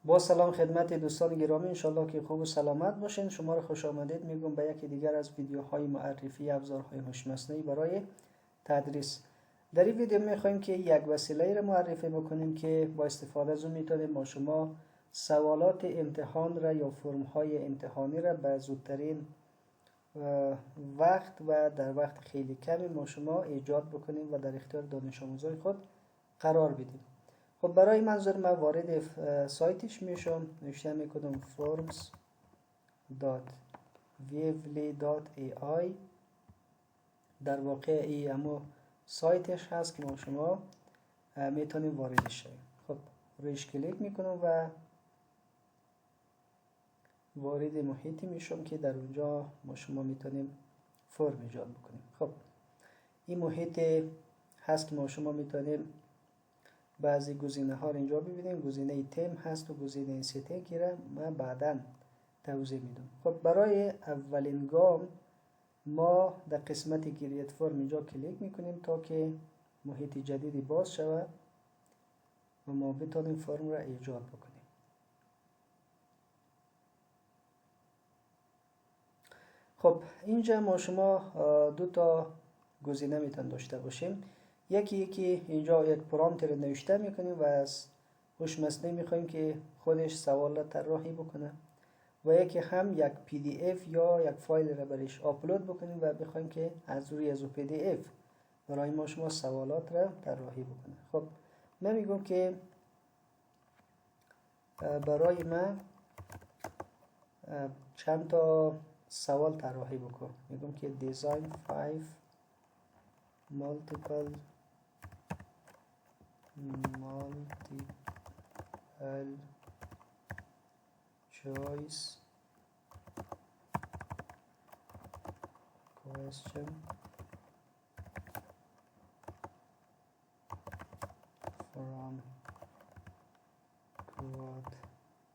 با سلام خدمت دوستان گرامی، انشالله که خوب و سلامت باشین. شما را خوش آمدید میگم به یکی دیگر از ویدیوهای معرفی ابزارهای هوش مصنوعی برای تدریس. در این ویدیو میخوایم که یک وسیله را معرفی بکنیم که با استفاده از اون میتونیم با شما سوالات امتحان را یا فرم های امتحانی را به زودترین وقت و در وقت خیلی کمی ما شما ایجاد بکنیم و در اختیار دانش آموزای خود قرار بدیم. خب برای منظور ما وارد سایتش میشم، نوشته میکنم forms.weebly.ai. در واقع ای همو سایتش هست که ما شما میتونیم واردش شویم. خب رویش کلیک میکنم و وارد محیطی میشم که در اونجا ما شما میتونیم فرم ایجاد بکنیم. خب این محیط هست که ما شما میتونیم بعضی گزینه ها رو اینجا ببینیم. گزینه تم هست و گزینه ستینگ را من بعدا توضیح میدم. خب برای اولین گام ما در قسمت کرییت فرم اینجا کلیک میکنیم تا که محیط جدیدی باز شود و ما بتونیم فرم را ایجاد بکنیم. خب اینجا ما شما دو تا گزینه میتون داشته باشیم. یکی اینجا یک پرامپت رو نوشته میکنیم و از هوش مصنوعی میخوایم که خودش سوال را طراحی بکنه و یکی هم یک پی دی اف یا یک فایل را برش آپلود بکنیم و بخوایم که از روی از پی دی اف برای ما شما سوالات را طراحی بکنه. خب من میگم که برای من چند تا سوال طراحی بکن. میگم که design 5 multiple choice question from quadratic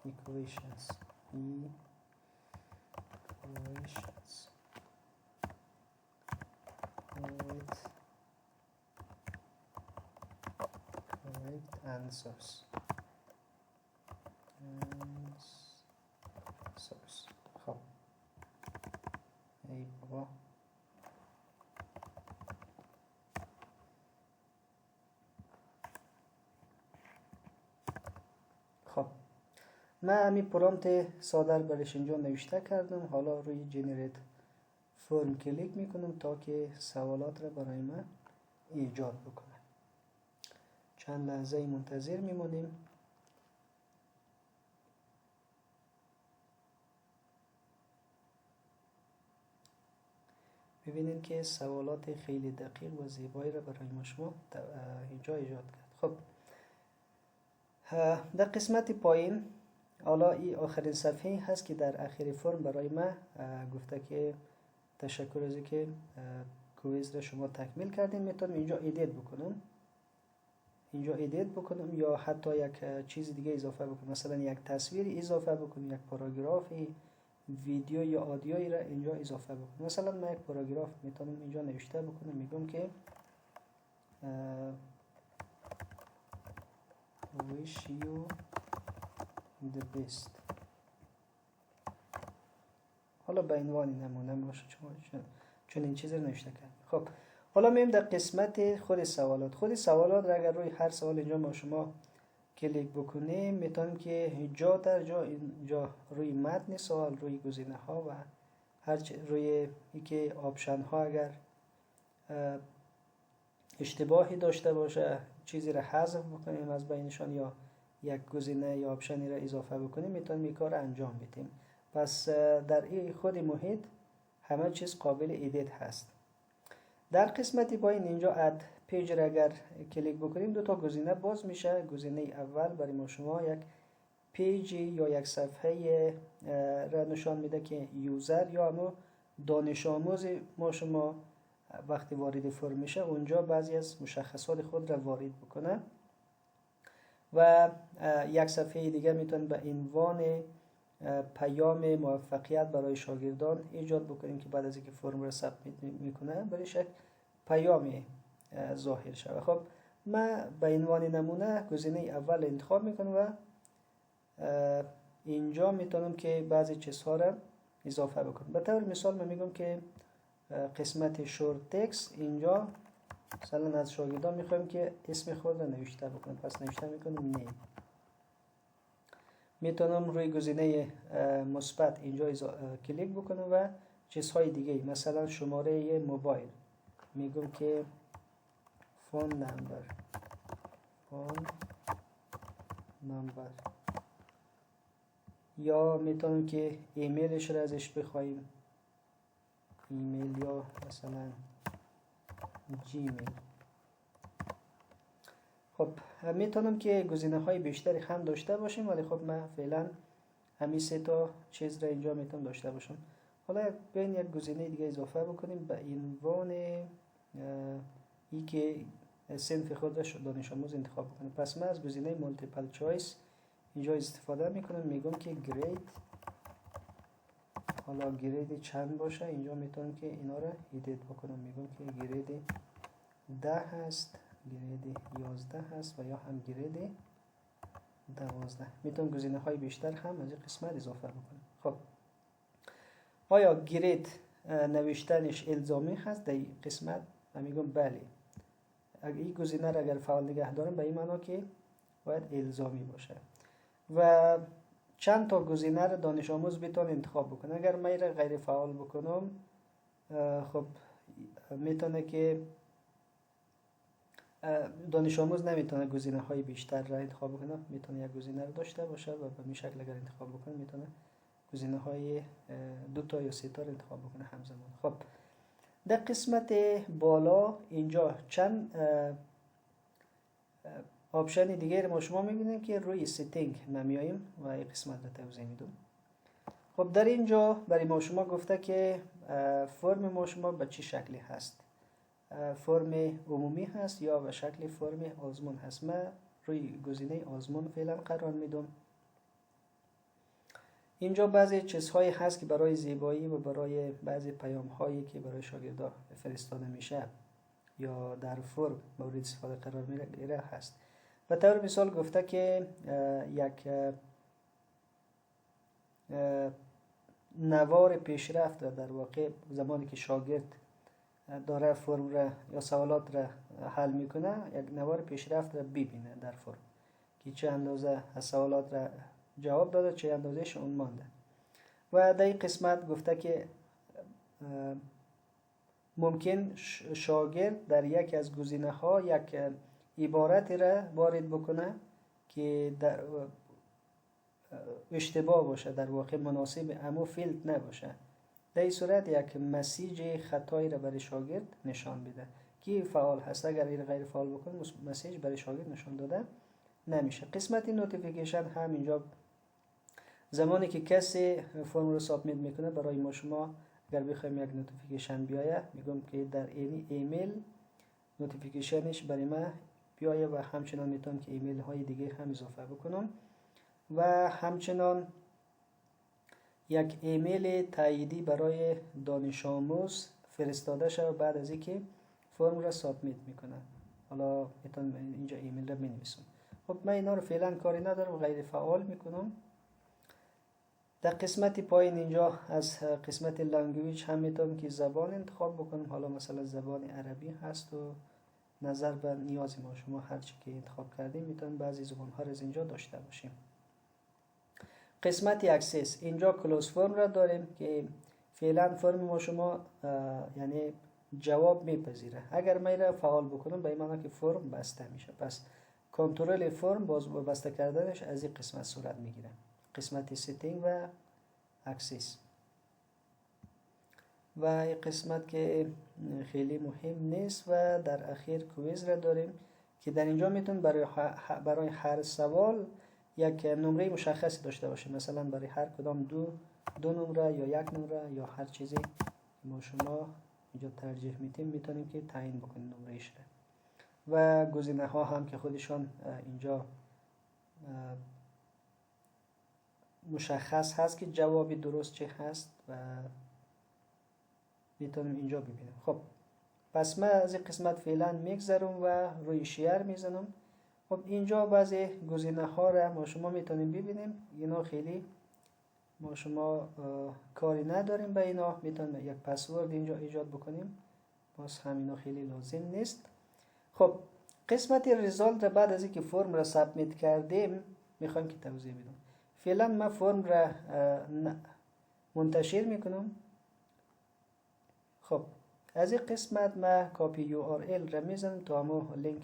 equations with correct answers. خب ای بابا خب من همین پرامپت ساده برش اینجا نوشته کردم. حالا روی جنریت فرم کلیک میکنم تا که سوالات را برای من ایجاد بکنه. چند لحظه منتظر میمونیم. ببینید که سوالات خیلی دقیق و زیبایی را برای ما شما اینجا ایجاد کرد. خب در قسمت پایین حالا این آخرین صفحه هست که در آخر فرم برای من گفته که تشکر از اینکه کویز را شما تکمیل کردین. میتونم اینجا ایدیت بکنم یا حتی یک چیز دیگه اضافه بکنم، مثلا یک تصویر اضافه بکنم، یک پاراگرافی، ویدیو یا آدیویی را اینجا اضافه بکنم. مثلا من یک پاراگراف میتونم اینجا نوشته بکنم. میگم که wish you the best. حالا به عنوان نمونه باشه چون این چیز رو نوشته کردم. خب حالا میایم در قسمت خود سوالات را اگر روی هر سوال اینجا ما شما کلیک بکنیم میتونیم که جا در جا اینجا روی متن سوال، روی گزینه ها و روی اینکه آپشن ها اگر اشتباهی داشته باشه چیزی را حذف بکنیم از بینشان یا یک گزینه یا آپشنی را اضافه بکنیم میتونیم این کار انجام بدیم. پس در این خود محیط همه چیز قابل ایدیت هست. در قسمتی پایین اینجا اد پیج را اگر کلیک بکنیم دو تا گزینه باز میشه. گزینه اول برای ما شما یک پیج یا یک صفحه را نشان میده که یوزر یا همون دانش آموز ما شما وقتی وارد فرم میشه اونجا بعضی از مشخصات خود را وارد بکنه و یک صفحه دیگه میتونید به عنوان پیام موفقیت برای شاگردان ایجاد بکنیم که بعد از اینکه فرم را ثبت میکنه برایش یک پیامی ظاهر شود. خب من به عنوان نمونه گزینه اول انتخاب میکنم و اینجا میتونم که بعضی چیزها را اضافه بکنم. به طور مثال من میگم که قسمت شورت تکست اینجا مثلا از شاگردان میخوایم که اسم خود را نوشته بکنم، پس نوشته میکنیم نیم. میتونم روی گزینه مثبت اینجا کلیک بکنم و چیزهای دیگه مثلا شماره موبایل میگم که فون نمبر یا میتونم که ایمیلش را ازش بخوایم، ایمیل یا مثلا جیمیل. خب میتونم که گزینه های بیشتری هم داشته باشیم، ولی خب من فعلا همین 3 تا چیز را اینجا میتونم داشته باشم. حالا بیاین یک گزینه دیگه اضافه بکنیم به عنوان ای که صنف خود را دانش آموز انتخاب بکنیم. پس من از گزینه مالتیپل چویس اینجا استفاده میکنم، میگم که گرید، حالا گرید چند باشه اینجا میتونم که اینا را ایدیت بکنم، میگم که گرید 10 هست، گرید 11 هست و یا هم گرید 12. میتونم گزینه های بیشتر هم از این قسمت اضافه بکنم. خب آیا گرید نوشتنش الزامی هست در این قسمت؟ من میگم بله. اگر این گزینه را اگر فعال نگه دارم به این معنا که باید الزامی باشه. و چند تا گزینه را دانش آموز بتونه انتخاب بکنه. اگر من را غیر فعال بکنم خب میتونه که دانش آموز نمیتونه گزینه های بیشتر را انتخاب بکنه، میتونه یک گزینه رو داشته باشه و به این شکل اگر انتخاب بکنه میتونه گزینه های 2 تا یا 3 تا رو انتخاب بکنه همزمان. خب در قسمت بالا اینجا چند آپشن دیگه ما شما میبینیم که روی سیتینگ ما میاییم و این قسمت رو توضیح میدم. خب در اینجا برای ما شما گفته که فرم ما شما به چه شکلی هست، فرم عمومی هست یا به شکل فرم آزمون هست. من روی گزینه آزمون فعلا قرار میدم. اینجا بعضی چیزهایی هست که برای زیبایی و برای بعضی پیام هایی که برای شاگردان فرستاده میشه یا در فرم مورد استفاده قرار میگیره هست. به طور مثال گفته که یک نوار پیشرفت را در واقع زمانی که شاگرد داره فرم را یا سوالات را حل میکنه، یک نوار پیشرفت را ببینه در فرم که چه اندازه از سوالات را جواب داده، چه اندازهش اون مانده. و در این قسمت گفته که ممکن شاگرد در یکی از گزینه ها یک عبارت را وارد بکنه که در اشتباه باشه، در واقع مناسب امو فیلد نباشه. در این صورت یک مسیج خطایی را برای شاگرد نشان بده که فعال هست. اگر این غیر فعال بکنه مسیج برای شاگرد نشان داده نمیشه. قسمت نوتیفیکیشن هم اینجا زمانی که کسی فرم رو سابمیت میکنه برای ما شما اگر بخوایم یک نوتیفیکیشن بیایه میگم که در ایمیل نوتیفیکیشنش برای ما بیایه و همچنان میتونم که ایمیل های دیگه هم اضافه بکنم و همچنان یک ایمیل تاییدی برای دانش آموز فرستاده شد بعد از اینکه فرم را سابمیت میکنه. حالا میتونم اینجا ایمیل را بنویسم. خب من اینا رو فعلا کاری ندارم، غیر فعال میکنم. در قسمت پایین اینجا از قسمت لنگویج هم میتونم که زبان انتخاب بکنم. حالا مثلا زبان عربی هست و نظر به نیاز ما شما هر چی که انتخاب کردیم میتونیم بعضی زبان ها رو از اینجا داشته باشیم. قسمت اکسس اینجا کلوز فرم را داریم که فعلا فرم ما شما یعنی جواب میپذیره. اگر من را فعال بکنم به این معنی که فرم بسته میشه، پس کنترل فرم باز بسته کردنش از این قسمت صورت میگیره، قسمت سیتینگ و اکسس. و این قسمت که خیلی مهم نیست و در اخیر کویز را داریم که در اینجا میتونیم برای هر سوال یک نمره مشخصی داشته باشیم. مثلا برای هر کدام دو نمره یا یک نمره یا هر چیزی ما شما اینجا ترجیح میتیم میتونیم که تعیین بکنیم نمرهش را. و گزینه ها هم که خودشان اینجا مشخص هست که جوابی درست چه هست و میتونیم اینجا ببینیم. خب پس من از این قسمت فعلا میگذرم و روی شیر میزنم. خب اینجا بعضی گزینه ها را ما شما میتونیم ببینیم. اینا خیلی ما شما کاری نداریم به اینا. میتونیم یک پسورد اینجا ایجاد بکنیم، باز همینا خیلی لازم نیست. خب قسمت ریزالت را بعد از اینکه فرم را سابمیت کردیم میخوایم که توضیح بدم. فعلا من فرم را منتشر میکنم. خب از این قسمت من کپی URL را میزنم تا همون لینک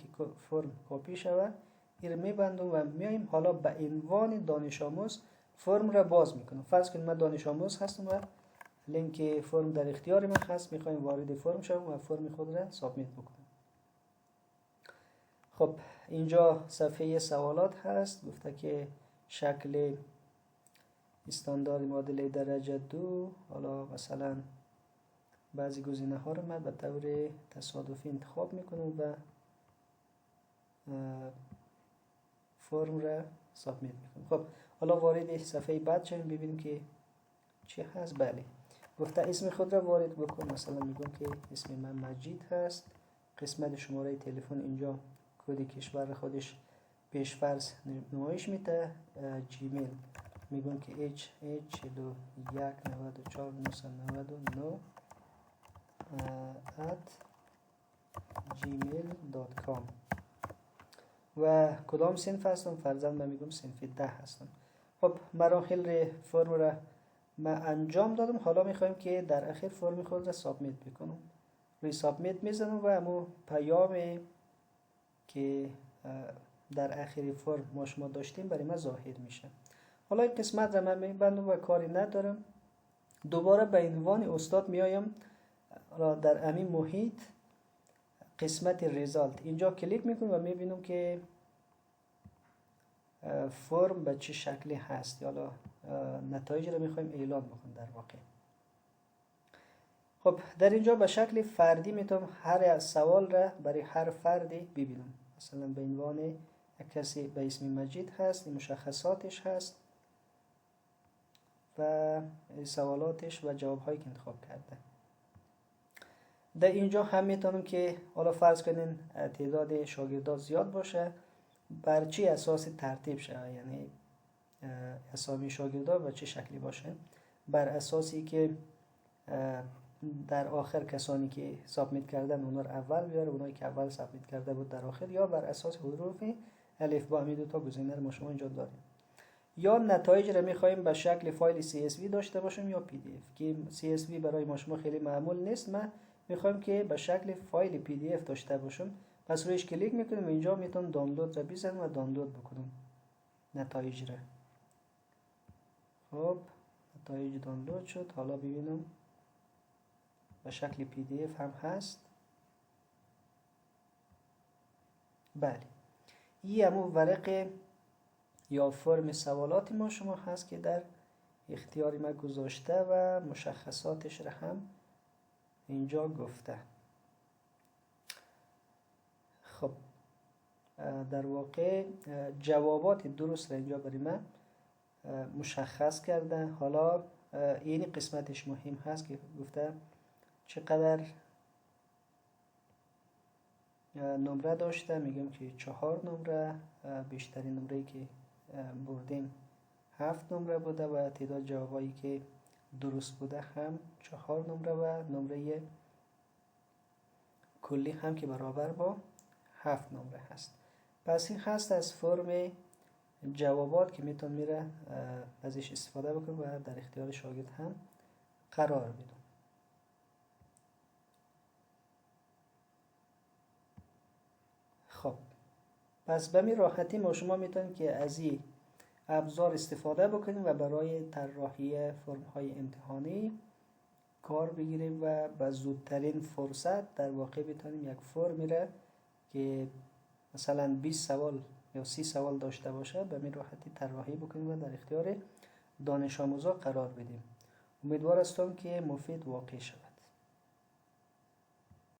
فرم کپی شود. این را میبندم و میایم حالا به عنوان دانش آموز فرم را باز میکنم. فرض کنید من دانش آموز هستم و لینک فرم در اختیار من هست، میخوایم وارد فرم شوم و فرم خود را سابمیت بکنم. خب اینجا صفحه سوالات هست، گفته که شکل استاندارد معادله درجه 2. حالا مثلا بعضی گزینه ها رو من به طور تصادفی انتخاب میکنم و فرم را سابمیت میکنم. خب حالا وارد صفحه بعد شیم ببینیم که چی هست. بله گفته اسم خود را وارد بکن. مثلا میگم که اسم من مجید هست. قسمت شماره تلفن اینجا کد کشور خودش پیشفرض نمایش میده. جیمیل میگم که h1949499@gmail.com و کدام صنف هستم؟ فرضاً من میگم صنف 10 هستم. خب مراحل فرم را من انجام دادم. حالا میخوایم که در اخیر فرم خود را سابمیت بکنم. روی سابمیت میزنم و همون پیامی که در اخیر فرم ما شما داشتیم برای من ظاهر میشه. حالا این قسمت را من میبندم و کاری ندارم. دوباره به عنوان استاد میایم در همین محیط قسمت ریزالت اینجا کلیک میکنم و میبینم که فرم به چه شکلی هست. حالا نتایج رو میخوایم اعلام بکنیم در واقع. خب در اینجا به شکل فردی میتونم هر سوال را برای هر فردی ببینم. مثلا به عنوان کسی به اسم مجید هست، مشخصاتش هست و سوالاتش و جوابهایی که انتخاب کرده. در اینجا هم میتونم که حالا فرض کنین تعداد شاگردان زیاد باشه، بر چه اساس ترتیب شه، یعنی اسامی شاگردان و چه شکلی باشه. بر اساسی که در آخر کسانی که سابمیت کردن اونا رو اول بیاره، اونایی که اول سابمیت کرده بود در آخر، یا بر اساس حروف الف با. همین دو تا گزینه رو ما شما اینجا داریم. یا نتایج رو میخوایم به شکل فایل CSV داشته باشیم یا PDF که CSV برای ما شما خیلی معمول نیست. من میخوایم که به شکل فایل PDF داشته باشم. پس رویش کلیک میکنیم. اینجا میتونم دانلود رو بزنم و دانلود بکنم نتایج رو. خب نتایج دانلود شد. حالا ببینم به شکل PDF هم هست. بله این همون ورق یا فرم سوالات ما شما هست که در اختیار ما گذاشته و مشخصاتش را هم اینجا گفته. خب در واقع جوابات درست را اینجا برای من مشخص کرده. حالا این قسمتش مهم هست که گفته چقدر نمره داشته. میگم که 4 نمره. بیشترین نمره‌ای که بردیم 7 نمره بوده و تعداد جوابایی که درست بوده هم 4 نمره و نمره کلی هم که برابر با 7 نمره هست. پس این هست از فرم جوابات که میتون میره ازش استفاده بکنم و در اختیار شاگرد هم قرار بدم. خب پس به این راحتی ما شما میتونید که از این ابزار استفاده بکنیم و برای طراحی فرم های امتحانی کار بگیریم و به زودترین فرصت در واقع بتونیم یک فرمی را که مثلا 20 سوال یا 30 سوال داشته باشه به این راحتی طراحی بکنیم و در اختیار دانش آموزا قرار بدیم. امیدوار هستم که مفید واقع شود.